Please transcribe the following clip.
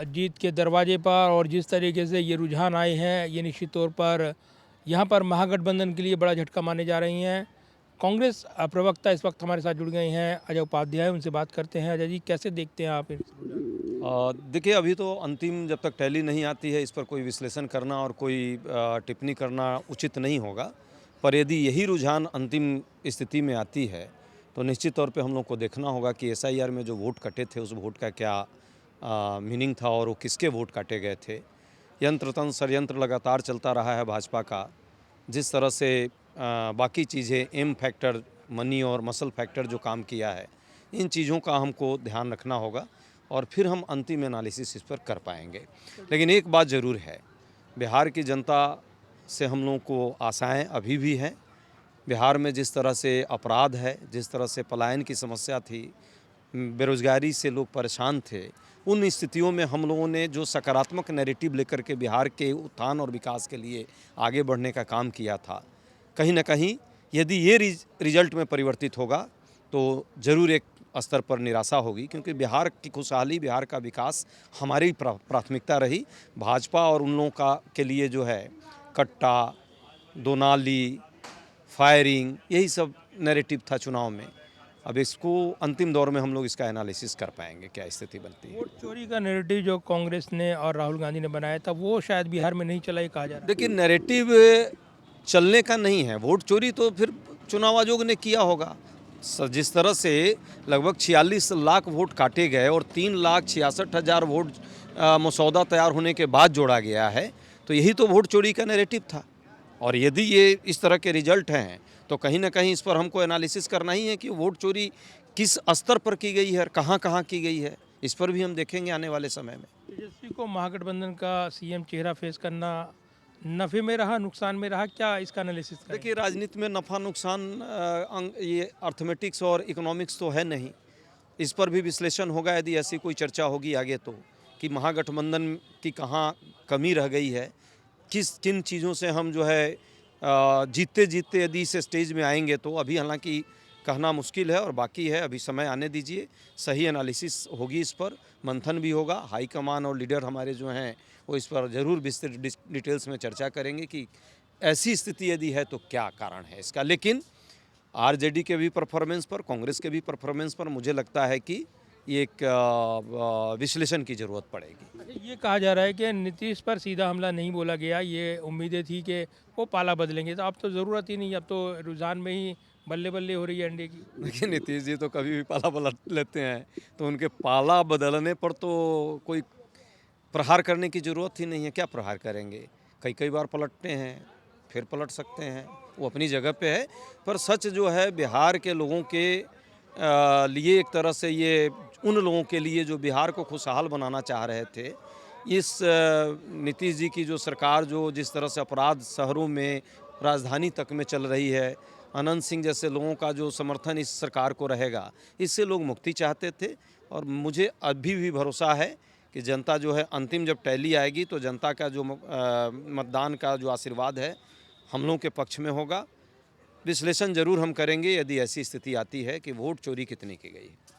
जीत के दरवाजे पर और जिस तरीके से ये रुझान आए हैं, ये निश्चित तौर पर यहाँ पर महागठबंधन के लिए बड़ा झटका माने जा रही हैं। कांग्रेस प्रवक्ता इस वक्त हमारे साथ जुड़ गए हैं, अजय उपाध्याय, उनसे बात करते हैं। अजय जी, कैसे देखते हैं आप इस रुझान? देखिए, अभी तो अंतिम जब तक टैली नहीं आती है, इस पर कोई विश्लेषण करना और कोई टिप्पणी करना उचित नहीं होगा। पर यदि यही रुझान अंतिम स्थिति में आती है, तो निश्चित तौर पे हम लोग को देखना होगा कि एसआईआर में जो वोट कटे थे, उस वोट का क्या मीनिंग था और वो किसके वोट काटे गए थे। यंत्र तंत्र षड्यंत्र लगातार चलता रहा है भाजपा का। जिस तरह से बाकी चीज़ें एम फैक्टर, मनी और मसल फैक्टर जो काम किया है, इन चीज़ों का हमको ध्यान रखना होगा और फिर हम अंतिम एनालिसिस इस पर कर पाएंगे। लेकिन एक बात ज़रूर है, बिहार की जनता से हम लोगों को आशाएं अभी भी हैं। बिहार में जिस तरह से अपराध है, जिस तरह से पलायन की समस्या थी, बेरोज़गारी से लोग परेशान थे, उन स्थितियों में हम लोगों ने जो सकारात्मक नैरेटिव लेकर के बिहार के उत्थान और विकास के लिए आगे बढ़ने का काम किया था, कहीं न कहीं यदि ये रिजल्ट में परिवर्तित होगा तो ज़रूर एक स्तर पर निराशा होगी, क्योंकि बिहार की खुशहाली, बिहार का विकास हमारी प्राथमिकता रही। भाजपा और उन लोगों का के लिए जो है कट्टा, दो नाली, फायरिंग, यही सब नैरेटिव था चुनाव में। अब इसको अंतिम दौर में हम लोग इसका एनालिसिस कर पाएंगे, क्या स्थिति बनती है। वोट चोरी का नैरेटिव जो कांग्रेस ने और राहुल गांधी ने बनाया था, वो शायद बिहार में नहीं चला, ये कहा जा रहा है। देखिए, नैरेटिव चलने का नहीं है, वोट चोरी तो फिर चुनाव आयोग ने किया होगा। जिस तरह से लगभग 46 लाख वोट काटे गए और 3,66,000 वोट मसौदा तैयार होने के बाद जोड़ा गया है, तो यही तो वोट चोरी का नैरेटिव था। और यदि ये इस तरह के रिजल्ट हैं, तो कहीं ना कहीं इस पर हमको एनालिसिस करना ही है कि वोट चोरी किस स्तर पर की गई है और कहाँ कहाँ की गई है। इस पर भी हम देखेंगे आने वाले समय में। तेजस्वी को महागठबंधन का सीएम चेहरा फेस करना नफे में रहा, नुकसान में रहा, क्या इसका एनालिसिस करें? देखिए, राजनीति में नफ़ा नुकसान ये अर्थमेटिक्स और इकोनॉमिक्स तो है नहीं। इस पर भी विश्लेषण होगा यदि ऐसी कोई चर्चा होगी आगे, तो कि महागठबंधन की कहाँ कमी रह गई है, किन चीज़ों से हम जो है जीतते जीतते यदि इस स्टेज में आएंगे, तो अभी हालांकि कहना मुश्किल है और बाकी है, अभी समय आने दीजिए। सही एनालिसिस होगी, इस पर मंथन भी होगा। हाईकमान और लीडर हमारे जो हैं वो इस पर ज़रूर विस्तृत डिटेल्स में चर्चा करेंगे कि ऐसी स्थिति यदि है तो क्या कारण है इसका। लेकिन आरजेडी के भी परफॉर्मेंस पर, कांग्रेस के भी परफॉर्मेंस पर मुझे लगता है कि ये एक विश्लेषण की ज़रूरत पड़ेगी। अच्छा, ये कहा जा रहा है कि नीतीश पर सीधा हमला नहीं बोला गया, ये उम्मीदें थी कि वो पाला बदलेंगे, तो अब तो ज़रूरत ही नहीं, अब तो रुझान में ही बल्ले बल्ले हो रही है अंडे की। देखिए, नीतीश जी तो कभी भी पाला बदल लेते हैं, तो उनके पाला बदलने पर तो कोई प्रहार करने की ज़रूरत ही नहीं है। क्या प्रहार करेंगे? कई कई बार पलटते हैं, फिर पलट सकते हैं, वो अपनी जगह पे है। पर सच जो है, बिहार के लोगों के लिए एक तरह से ये उन लोगों के लिए जो बिहार को खुशहाल बनाना चाह रहे थे, इस नीतीश जी की जो सरकार जो जिस तरह से अपराध शहरों में, राजधानी तक में चल रही है, अनंत सिंह जैसे लोगों का जो समर्थन इस सरकार को रहेगा, इससे लोग मुक्ति चाहते थे। और मुझे अभी भी भरोसा है कि जनता जो है, अंतिम जब टैली आएगी तो जनता का जो मतदान का जो आशीर्वाद है, हम लोगों के पक्ष में होगा। विश्लेषण ज़रूर हम करेंगे यदि ऐसी स्थिति आती है कि वोट चोरी कितनी की गई है।